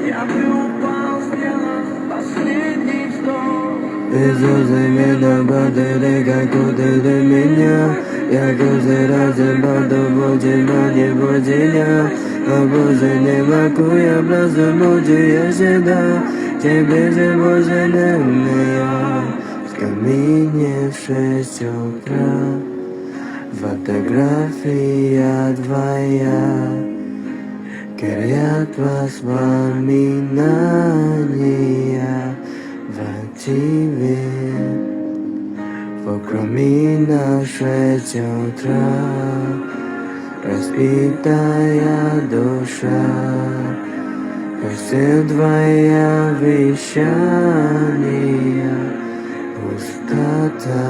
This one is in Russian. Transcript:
Я бы упал, сделав последний вздох. Безусловно, подали, как удали меня. Я каждый раз буду внимание будилья. А больше не могу, я просто мучаюсь всегда. Тебе же больше не меня. В камине в 6 утра. Фотография твоя. Горят воспоминания в тебе. Вокруг меня 6 утра. Разбитая душа. Все твоя обещания пустота.